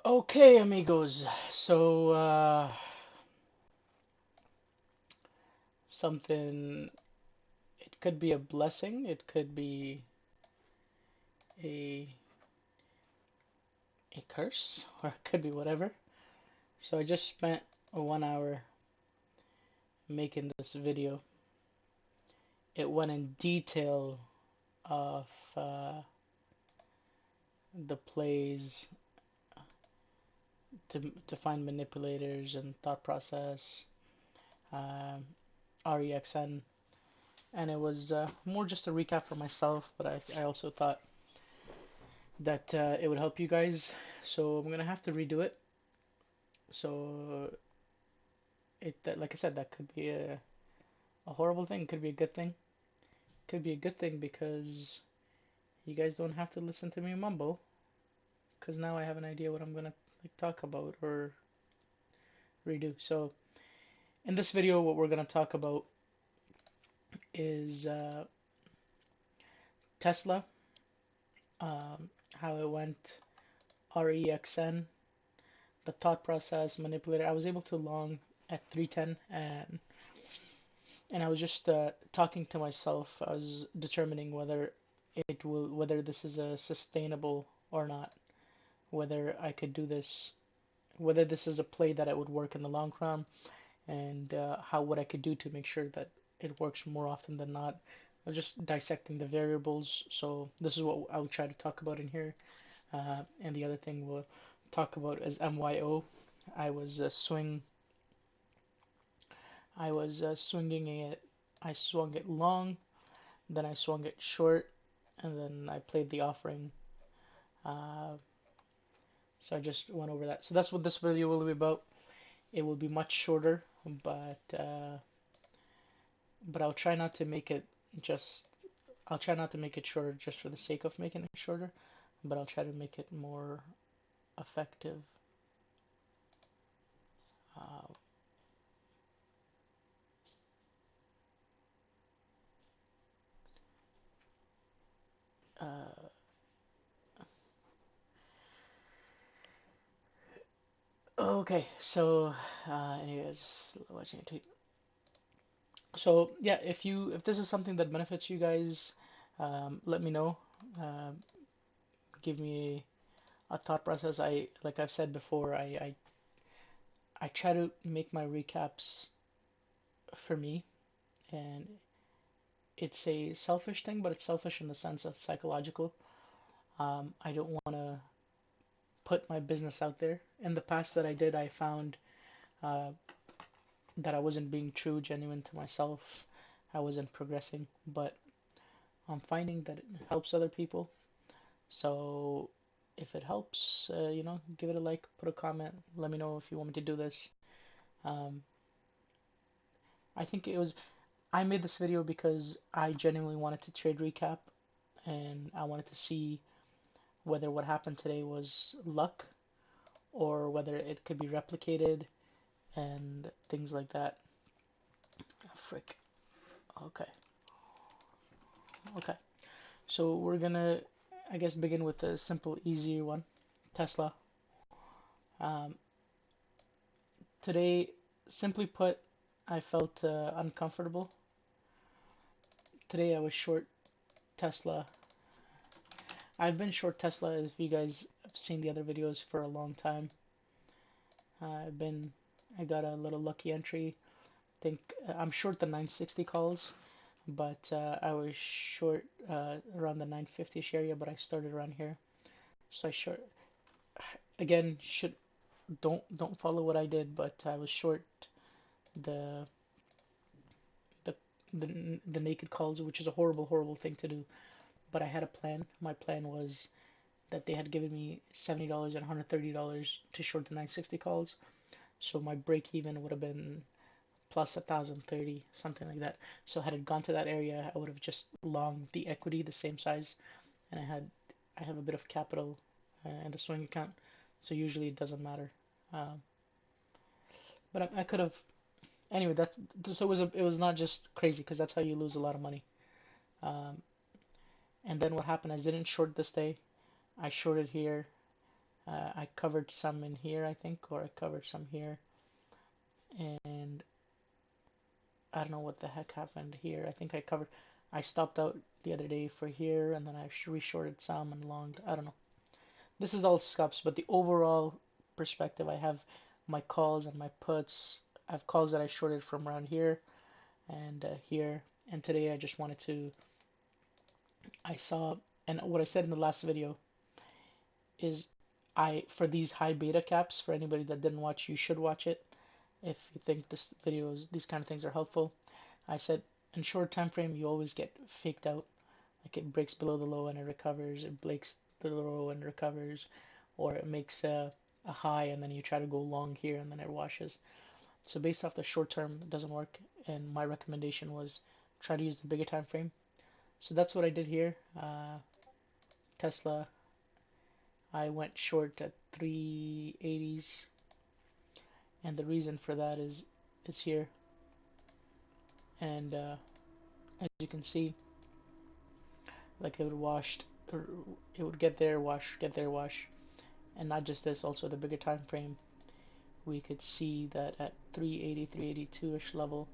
Okay, amigos. Something, it could be a blessing, it could be a a curse, or it could be whatever. So I just spent 1 hour making this video. It went in detail of the plays to find manipulators and thought process, um, REXN, and it was more just a recap for myself, but I also thought that it would help you guys. So I'm gonna have to redo it. So like I said, that could be a horrible thing. Could be a good thing. Could be a good thing because you guys don't have to listen to me mumble. Because now I have an idea what I'm gonna talk about or redo. So in this video, what we're gonna talk about is Tesla, how it went, REXN, the thought process manipulator. I was able to long at 310, and I was just talking to myself. I was determining whether this is a sustainable or not, whether I could do this, whether this is a play that it would work in the long run, and how what I could do to make sure that it works more often than not. I was just dissecting the variables. So this is what I'll try to talk about in here. And the other thing we'll talk about is MYO. I was swinging it. I swung it long, then I swung it short, and then I played the offering. Uh, so I just went over that. So that's what this video will be about. It will be much shorter, but I'll try not to make it just. I'll try not to make it shorter just for the sake of making it shorter, but I'll try to make it more effective. Uh, uh, okay, so anyways, watching a tweet. So yeah, if this is something that benefits you guys, let me know. Uh, Give me a thought process. Like I've said before, I try to make my recaps for me, and it's a selfish thing, but it's selfish in the sense of psychological. I don't want to put my business out there. In the past that I did, I found uh, that I wasn't being true, genuine to myself. I wasn't progressing, but I'm finding that it helps other people. So if it helps, give it a like, put a comment, let me know if you want me to do this. Um, I think I made this video because I genuinely wanted to trade recap, and I wanted to see whether what happened today was luck or whether it could be replicated and things like that. Oh, frick. Okay. Okay. So we're gonna, I guess, begin with the simple, easy one. Tesla. Um, Today, simply put, I felt uncomfortable. Today I was short Tesla. I've been short Tesla, if you guys have seen the other videos, for a long time. I've been, I got a little lucky entry. I think I'm short the 960 calls, but I was short around the 950ish area, but I started around here. So I short again. Should don't follow what I did, but I was short the the the naked calls, which is a horrible thing to do. But I had a plan. My plan was that they had given me $70 and $130 to short the 960 calls. So my break even would have been plus 1,030, something like that. So had it gone to that area, I would have just longed the equity the same size, and I have a bit of capital in the swing account, so usually it doesn't matter. Um, but I could have anyway. That's so it was not just crazy because that's how you lose a lot of money. Um, and then what happened? I didn't short this day. I shorted here. I covered some in here, I think, or I covered some here, and I don't know what the heck happened here. I think I stopped out the other day for here, and then I re-shorted some and longed. I don't know. This is all scups, but the overall perspective, I have my calls and my puts. I have calls that I shorted from around here and here. And today I just wanted to, I saw, and what I said in the last video is for these high beta caps, for anybody that didn't watch, you should watch it if you think these kind of things are helpful. I said in short time frame, you always get faked out. Like it breaks below the low and it recovers, it breaks the low and recovers, or it makes a high and then you try to go long here and then it washes. So based off the short term, it doesn't work, and my recommendation was try to use the bigger time frame. So that's what I did here. Tesla, I went short at 380s, and the reason for that is here. And as you can see, like it would washed, or it would get there, wash, get there, wash, and not just this, also the bigger time frame. We could see that at 380, 382-ish level,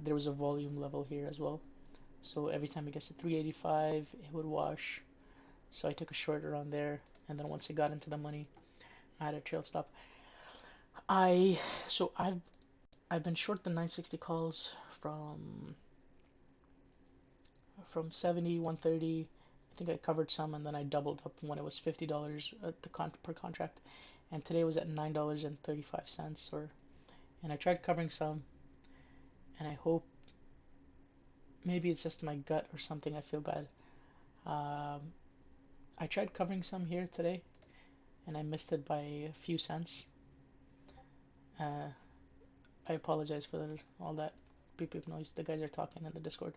there was a volume level here as well. So every time it gets to 385, it would wash. So I took a short around there, and then once it got into the money, I had a trail stop. I so I've been short the 960 calls from 70, 130. I think I covered some, and then I doubled up when it was $50 at the per contract, and today was at $9.35 and I tried covering some, and I hope maybe it's just my gut or something. I feel bad. Um, I tried covering some here today, and I missed it by a few cents. Uh, I apologize for all that beep beep noise. The guys are talking in the Discord.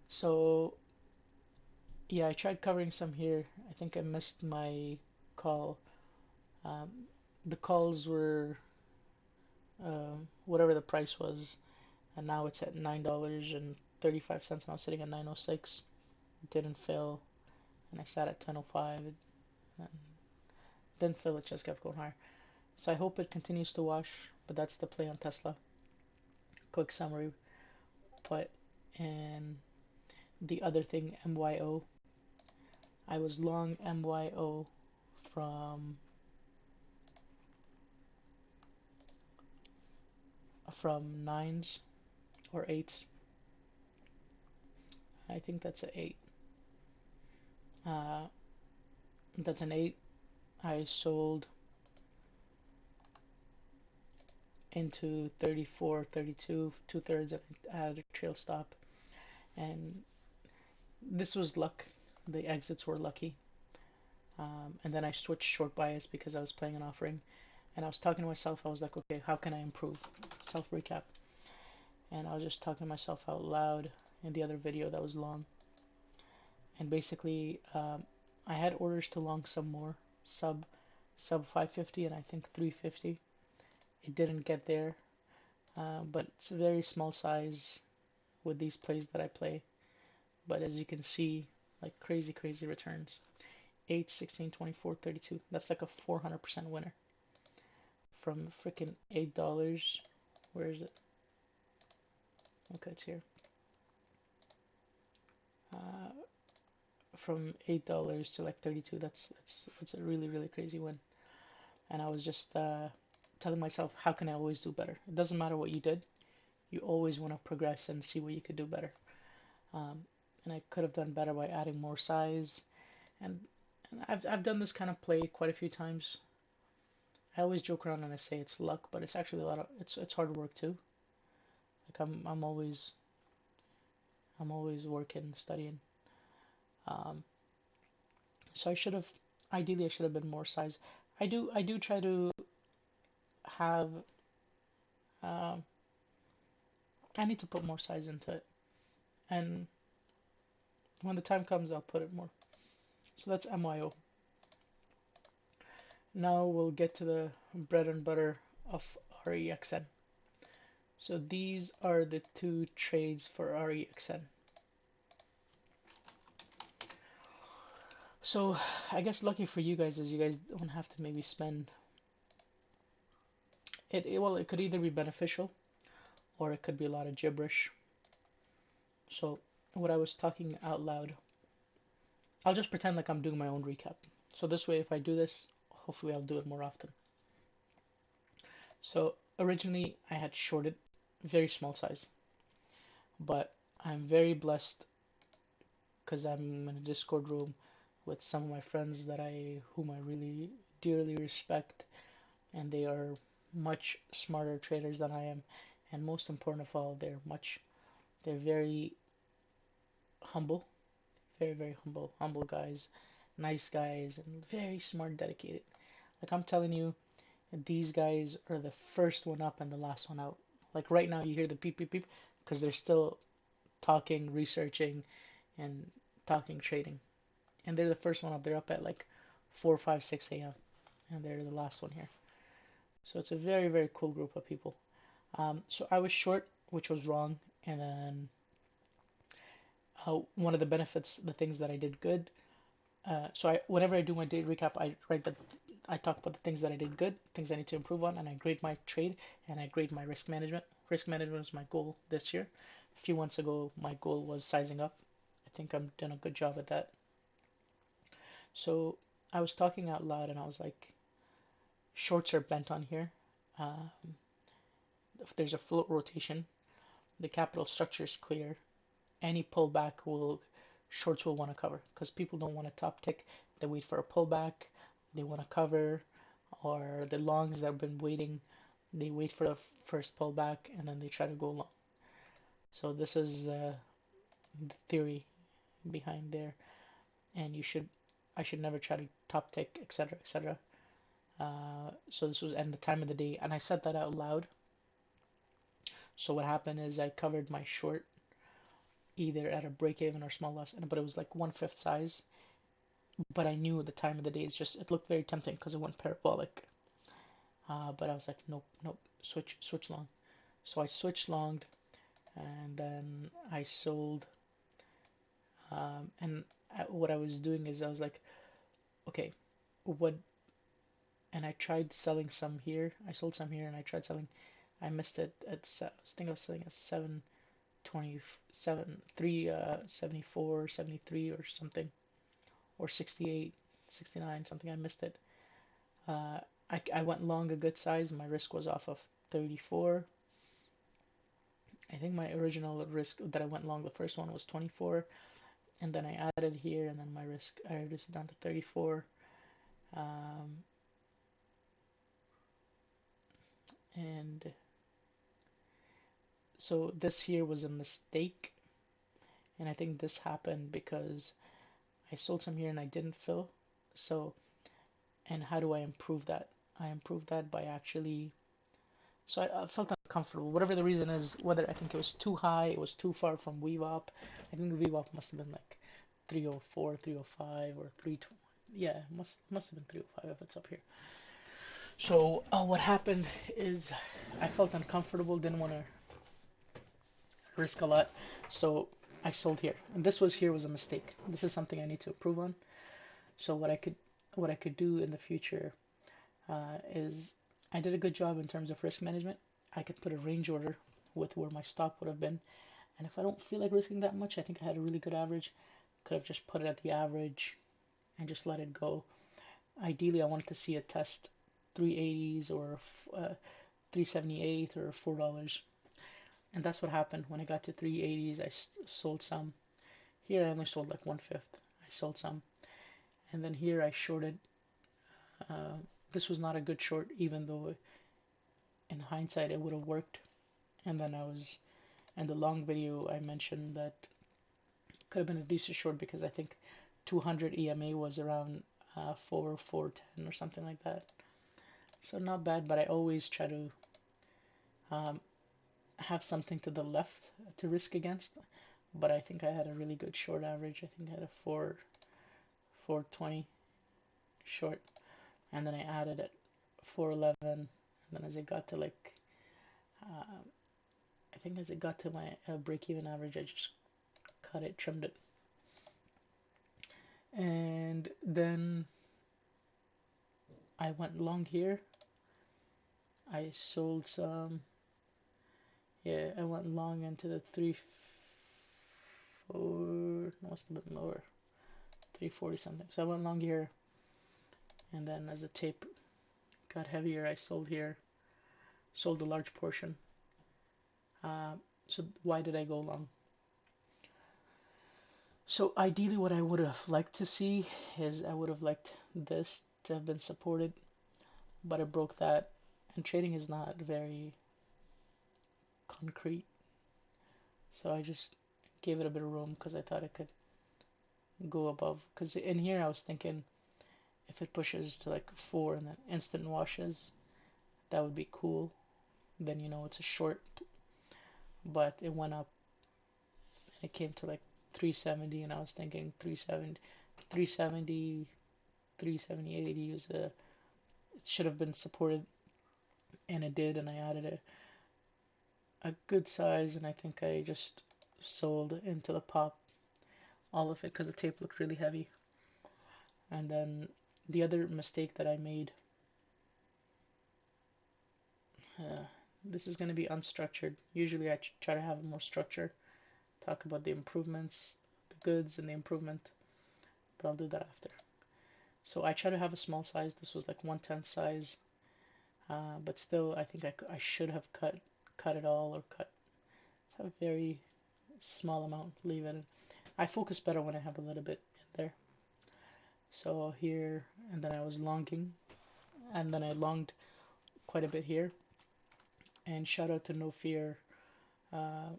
So yeah, I tried covering some here. I think I missed my call. Um, the calls were whatever the price was, and now it's at $9.35, and I was sitting at 906. It didn't fill, and I sat at 1005. It didn't fill. It just kept going higher. So I hope it continues to wash. But that's the play on Tesla. Quick summary. But and the other thing, MYO. I was long MYO from nines or eights. I think that's an eight. Uh, that's an eight. I sold into 34, 32, 2/3 of it. I had a trail stop, and this was luck. The exits were lucky. And then I switched short bias because I was playing an offering, and I was talking to myself. I was like, okay, how can I improve? Self recap. And I was just talking to myself out loud in the other video that was long. And basically, I had orders to long some more sub 550 and I think 350. It didn't get there, but it's a very small size with these plays that I play. But as you can see, like crazy, crazy returns. 8, 16, 24, 32. That's like a 400% winner from freaking $8. Where is it? Okay, it's here. From $8 to like 32. That's a really, really crazy win. And I was just telling myself, how can I always do better? It doesn't matter what you did. You always want to progress and see what you could do better. And I could have done better by adding more size. And I've done this kind of play quite a few times. I always joke around and I say it's luck, but it's actually a lot of it's hard work too. Like I'm always working, studying. Um, so ideally I should have been more size. I do try to have um, I need to put more size into it, and when the time comes I'll put it more. So that's MYO. Now we'll get to the bread and butter of REXN. So these are the two trades for REXN. So I guess lucky for you guys is you guys don't have to maybe spend it. Well, it could either be beneficial or it could be a lot of gibberish. So what I was talking out loud, I'll just pretend like I'm doing my own recap. So this way, if I do this, hopefully I'll do it more often. So originally I had shorted very small size, but I'm very blessed because I'm in a Discord room with some of my friends whom I really dearly respect, and they are much smarter traders than I am, and most important of all, they're very humble, very humble guys, nice guys, and very smart, dedicated. Like I'm telling you, these guys are the first one up and the last one out. Like right now, you hear the beep beep beep because they're still talking, researching, and talking trading. And they're the first one up. They're up at like 4, 5, 6 a.m. and they're the last one here. So it's a very cool group of people. So I was short, which was wrong, and then one of the benefits, the things that I did good. So whenever I do my day recap, I talk about the things that I did good, things I need to improve on, and I grade my trade and I grade my risk management. Risk management was my goal this year. A few months ago, my goal was sizing up. I think I'm doing a good job at that. So I was talking out loud and I was like, shorts are bent on here. Uh, if there's a float rotation, the capital structure is clear. Any pullback shorts will want to cover because people don't want to top tick. They wait for a pullback, they want to cover, or the longs that have been waiting, they wait for the first pullback and then they try to go long. So this is the theory behind there, and I should never try to top tick, etc., etc. So this was and the time of the day, and I said that out loud. So what happened is I covered my short either at a break even or small loss, but it was like 1/5 size. But I knew the time of the day is just it looked very tempting because it went parabolic. But I was like, nope, nope, switch long. So I switched long, and then I sold. And what I was doing is I was like, okay, what? And I tried selling some here. I sold some here, and I tried selling. I missed it at. I think I was selling at 727, 374, 73 or something, or 68, 69, something. I missed it. Uh, I went long a good size. My risk was off of 34. I think my original risk that I went long the first one was 24, and then I added here, and then my risk I reduced it down to 34. Um, and so this here was a mistake, and I think this happened because I sold some here and I didn't fill. So, and how do I improve that? I improved that by actually so I felt uncomfortable. Whatever the reason is, whether I think it was too high, it was too far from VWAP. I think the VWAP must have been like 304, 305, or 320. Yeah, must have been 305 if it's up here. So what happened is I felt uncomfortable, didn't want to risk a lot, so I sold here. And this was here was a mistake. This is something I need to improve on. So what I could do in the future is I did a good job in terms of risk management. I could put a range order with where my stop would have been. And if I don't feel like risking that much, I think I had a really good average. Could have just put it at the average and just let it go. Ideally, I wanted to see it test 380s or 378 or $4. And that's what happened. When I got to 380s, I sold some. Here I only sold like 1/5. I sold some. And then here I shorted. Uh, this was not a good short, even though in hindsight it would have worked. And then I was in the long video I mentioned that could have been a decent short because I think 200 EMA was around 410 or something like that. So not bad, but I always try to um, have something to the left to risk against. But I think I had a really good short average. I think I had a 420 short, and then I added at 411, and then as it got to like uh, I think as it got to my break-even average, I just cut it, trimmed it, And then I went long here. I sold some. Yeah, I went long into the 3-4, must have been lower, 340 something. So I went long here, and then as the tape got heavier, I sold here, sold a large portion. So why did I go long? So ideally, what I would have liked to see is I would have liked this to have been supported, but I broke that, and trading is not very concrete. So I just gave it a bit of room because I thought it could go above. Because in here I was thinking if it pushes to like 4 and then instant washes, that would be cool. Then you know it's a short, but it went up and it came to like 370, and I was thinking 370, 370, 370.80 was a, it should have been supported, and it did, and I added a good size, and I think I just sold into the pop all of it because the tape looked really heavy. And then the other mistake that I made, this is going to be unstructured. Usually I try to have more structure, talk about the improvements, the goods and the improvement, but I'll do that after. So I try to have a small size. This was like 1/10 size, but still I think I should have cut it all, or cut a very small amount, leave it. I focus better when I have a little bit in there. So here, and then I was longing, and then I longed quite a bit here. And shout out to No Fear, uh,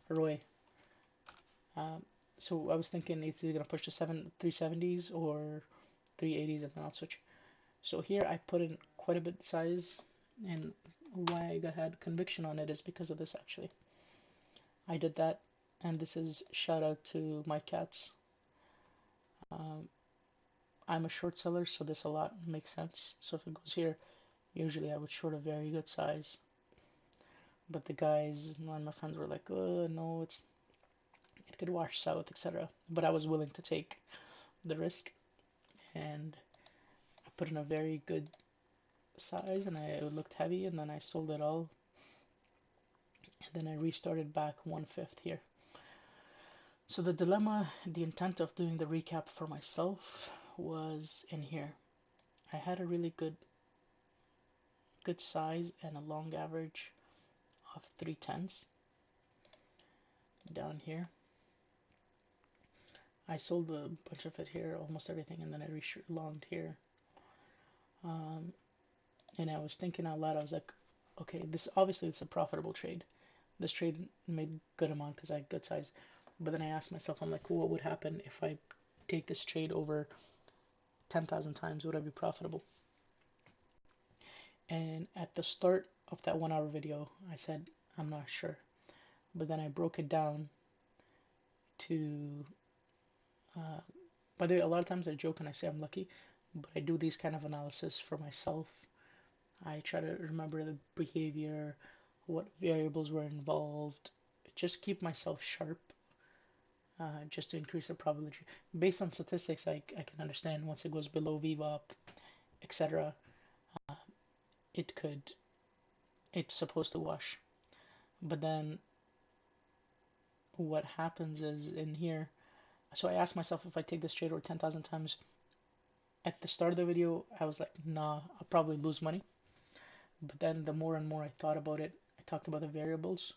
Roy. Um, so I was thinking it's either gonna push to 370s or 380s, and then I'll switch. So here I put in quite a bit size, and why I had conviction on it is because of this actually. I did that, and this is shout out to my cats. Um, I'm a short seller, so this a lot makes sense. So if it goes here, usually I would short a very good size. But the guys and my friends were like, "Oh no, it could wash south, etc." But I was willing to take the risk, and I put in a very good size, and it looked heavy, and then I sold it all, and then I restarted back 1/5 here. So the dilemma, the intent of doing the recap for myself was in here. I had a really good size and a long average of 3/10 down here. I sold a bunch of it here, almost everything, and then I longed here. And I was thinking out loud, I was like, okay, this obviously it's a profitable trade. This trade made good amount because I had good size. But then I asked myself, I'm like, what would happen if I take this trade over 10,000 times? Would I be profitable? And at the start of that 1 hour video, I said, I'm not sure. But then I broke it down to, by the way, a lot of times I joke and I say I'm lucky, but I do these kind of analysis for myself. I try to remember the behavior, what variables were involved, just keep myself sharp, just to increase the probability. Based on statistics, I can understand once it goes below VWAP, etc., it could, it's supposed to wash. But then what happens is in here, so I asked myself if I take this trade over 10,000 times. At the start of the video, I was like, nah, I'll probably lose money. But then the more and more I thought about it, I talked about the variables,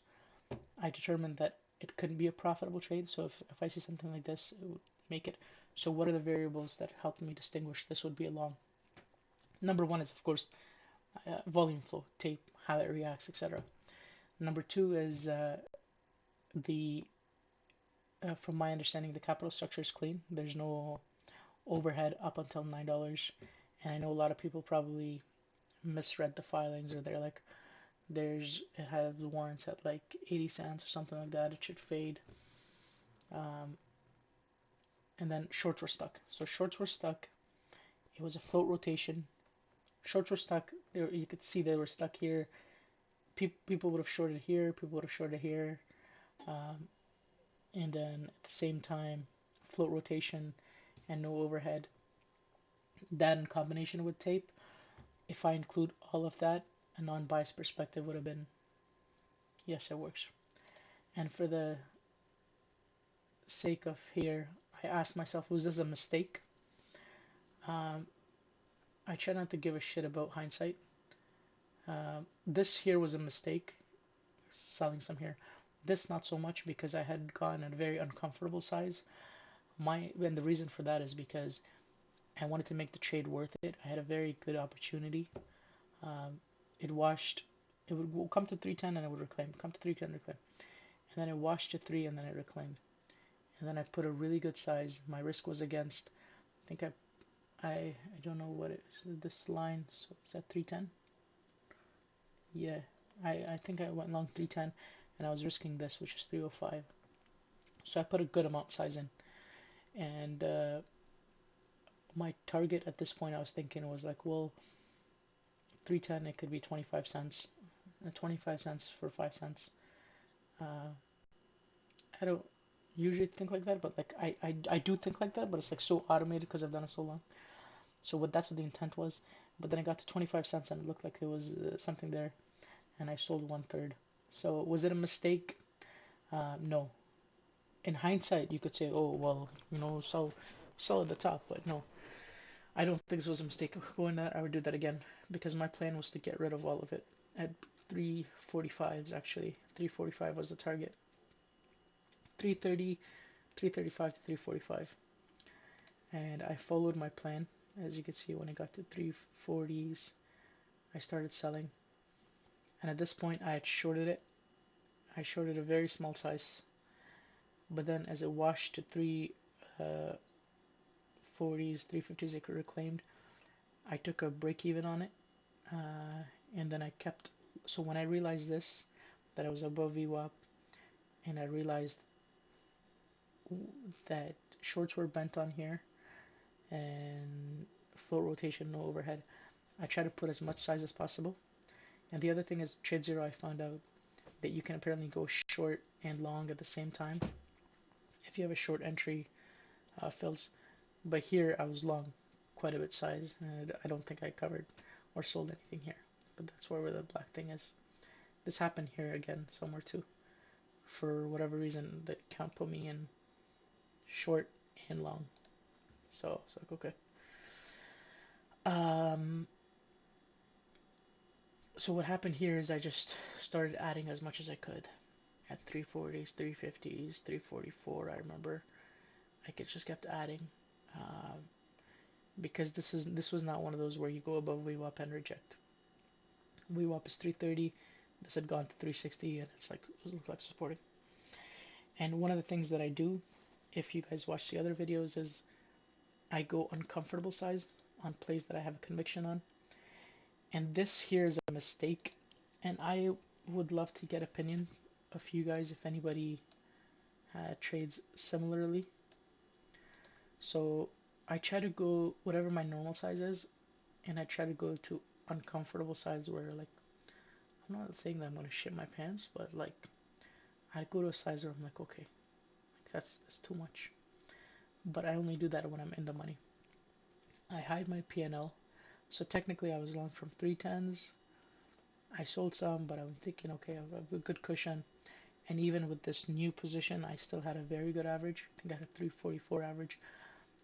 I determined that it couldn't be a profitable trade. So if I see something like this, it would make it. So what are the variables that helped me distinguish this would be a long? Number one is, of course, volume flow, tape, how it reacts, etc. Number two is the from my understanding, the capital structure is clean. There's no overhead up until $9. And I know a lot of people probably misread the filings, or they're like, it has warrants at like 80 cents or something like that. It should fade. And then shorts were stuck. So shorts were stuck. It was a float rotation. Shorts were stuck. There, you could see they were stuck here. People would have shorted here. People would have shorted here. and then at the same time float rotation and no overhead. That in combination with tape, if I include all of that, a non-biased perspective would have been, yes, it works. And for the sake of here, I asked myself, was this a mistake? Um, I try not to give a shit about hindsight. This here was a mistake, selling some here. This not so much because I had gotten a very uncomfortable size. And the reason for that is because I wanted to make the trade worth it. I had a very good opportunity. Um, it washed. It would come to 310 and it would reclaim. Come to 310, reclaim. And then it washed to 3 and then it reclaimed. And then I put a really good size. My risk was against, I think I don't know what it is, this line. So is that 310? Yeah, I think I went long 310 and I was risking this, which is 305. So I put a good amount size in. And my target at this point I was thinking was like, well, 310, it could be 25 cents. 25 cents for 5 cents. Uh, I don't usually think like that, but like I do think like that, but it's like so automated because I've done it so long. So that's what the intent was. But then I got to 25 cents and it looked like there was something there, and I sold 1/3. So was it a mistake? No. In hindsight, you could say, oh well, sell at the top, but no. I don't think this was a mistake of going that. I would do that again because my plan was to get rid of all of it at 345s actually. 345 was the target. 330, 335 to 345. And I followed my plan. As you can see, when I got to 340s, I started selling. And at this point, I had shorted it. I shorted a very small size. But then as it washed to 340s, 350s, it reclaimed. I took a break even on it. And then I kept. So when I realized this, that I was above VWAP, and I realized that shorts were bent on here, and float rotation, no overhead, I try to put as much size as possible. And the other thing is trade zero, I found out that you can apparently go short and long at the same time if you have a short entry fills. But here I was long quite a bit size, and I don't think I covered or sold anything here. But that's where the black thing is. This happened here again somewhere too. For whatever reason, the account put me in short and long. So it's like, okay. Um, so what happened here is I just started adding as much as I could at 340s, 350s, 344. I remember I just kept adding because this was not one of those where you go above VWAP and reject. VWAP is 330. This had gone to 360, and it's like it looks like supporting. And one of the things that I do, if you guys watch the other videos, is I go uncomfortable size on plays that I have a conviction on. And this here is a mistake, and I would love to get opinion of you guys if anybody trades similarly. So I try to go whatever my normal size is, and I try to go to uncomfortable size where, like, I'm not saying that I'm gonna shit my pants, but like I go to a size where I'm like, okay, like that's too much. But I only do that when I'm in the money. I hide my P&L. So technically I was long from 310s. I sold some, but I'm thinking, okay, I have a good cushion. And even with this new position, I still had a very good average. I think I had a 344 average,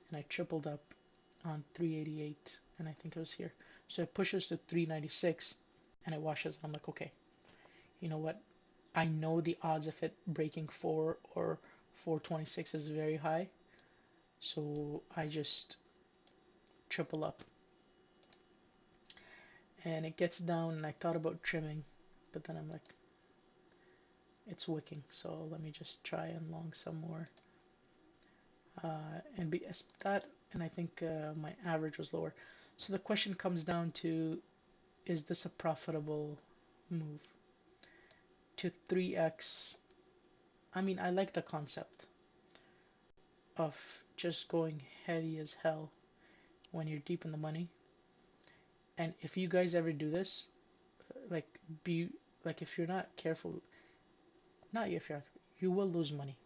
and I tripled up on 388, and I think it was here. So it pushes to 396, and it washes. I'm like, okay, you know what? I know the odds of it breaking 4 or 426 is very high, so I just triple up. And it gets down, and I thought about trimming, but then I'm like, it's wicking, so let me just try and long some more. And be that, and I think my average was lower. So the question comes down to, is this a profitable move? To 3x, I mean, I like the concept of just going heavy as hell when you're deep in the money. And if you guys ever do this, like, be like, if you're not careful, not if you're, you will lose money.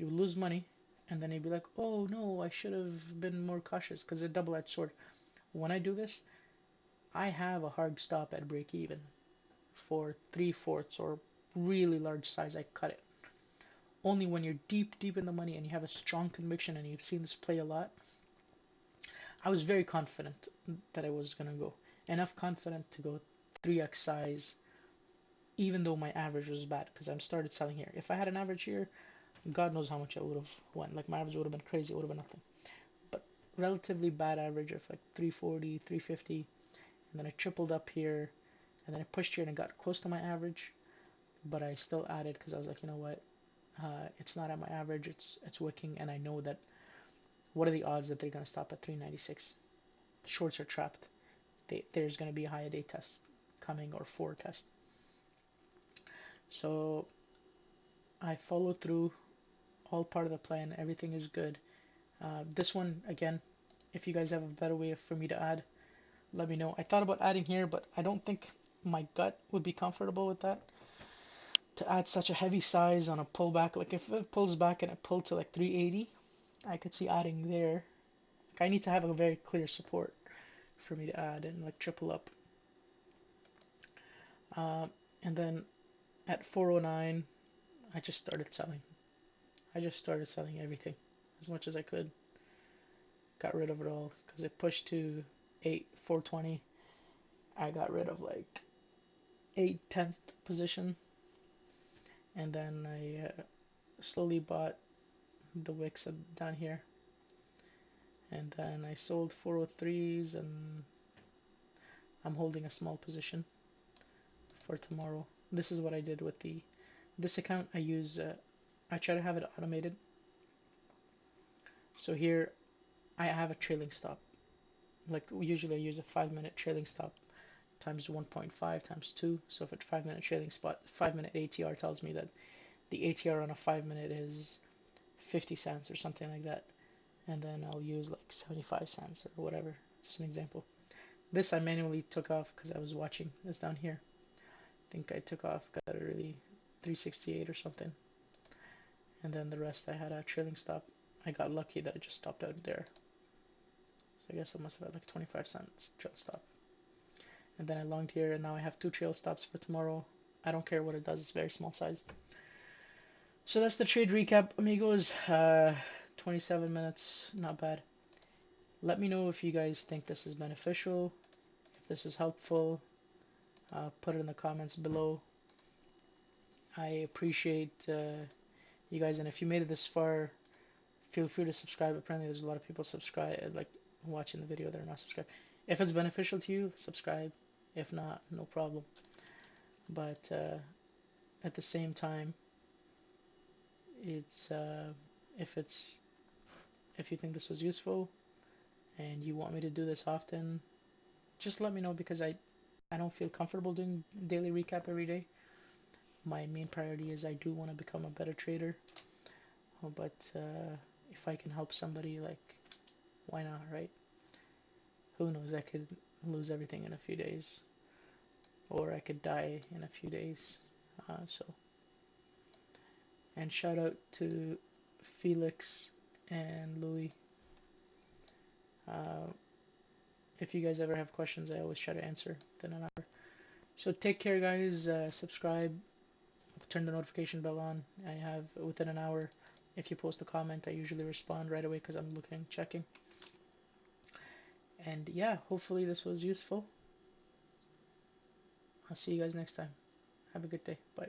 You lose money, and then you'd be like, oh no, I should have been more cautious, because it's a double-edged sword. When I do this, I have a hard stop at break even for 3/4 or really large size. I cut it. Only when you're deep, deep in the money and you have a strong conviction and you've seen this play a lot, I was very confident that I was going to go. Enough confident to go 3x size, even though my average was bad, because I started selling here. If I had an average here, God knows how much I would have won. Like, my average would have been crazy. It would have been nothing. But relatively bad average of like 340, 350. And then I tripled up here. And then I pushed here and I got close to my average. But I still added because I was like, you know what? It's not at my average. It's wicking. And I know that what are the odds that they're going to stop at 396? Shorts are trapped. There's going to be a high day test coming, or 4 test. So I followed through, all part of the plan. Everything is good. This one, again, if you guys have a better way for me to add, let me know. I thought about adding here, but I don't think my gut would be comfortable with that. To add such a heavy size on a pullback, like if it pulls back and it pulled to like 380, I could see adding there. Like, I need to have a very clear support for me to add and like triple up. And then at 409, I just started selling. I just started selling everything as much as I could. Got rid of it all because it pushed to 420. I got rid of like 8/10 position, and then I slowly bought the wicks down here, and then I sold 403s, and I'm holding a small position for tomorrow. This is what I did with this account. I try to have it automated. So here I have a trailing stop. Like, usually I use a 5-minute trailing stop times 1.5 times 2. So if it's 5-minute trailing spot, 5-minute ATR tells me that the ATR on a 5-minute is 50 cents or something like that. And then I'll use like 75 cents or whatever, just an example. This I manually took off because I was watching this down here. I think I took off, got a really 368 or something. And then the rest I had a trailing stop. I got lucky that I just stopped out there. So I guess I must have had like 25 cents trail stop. And then I longed here, and now I have 2 trail stops for tomorrow. I don't care what it does, it's very small size. So that's the trade recap, amigos. 27 minutes, not bad. Let me know if you guys think this is beneficial, if this is helpful. Put it in the comments below. I appreciate you guys, and if you made it this far, feel free to subscribe. Apparently there's a lot of people subscribe, like, watching the video that are not subscribed. If it's beneficial to you, subscribe. If not, no problem. But at the same time, it's if you think this was useful and you want me to do this often, just let me know, because I don't feel comfortable doing daily recap every day. My main priority is I do want to become a better trader, but if I can help somebody, like, why not, right? Who knows, I could lose everything in a few days, or I could die in a few days. And shout out to Felix and Louis. If you guys ever have questions, I always try to answer within an hour. So take care, guys. Subscribe, turn the notification bell on. I have within an hour. If you post a comment, I usually respond right away because I'm looking, checking. And yeah, hopefully this was useful. I'll see you guys next time. Have a good day. Bye.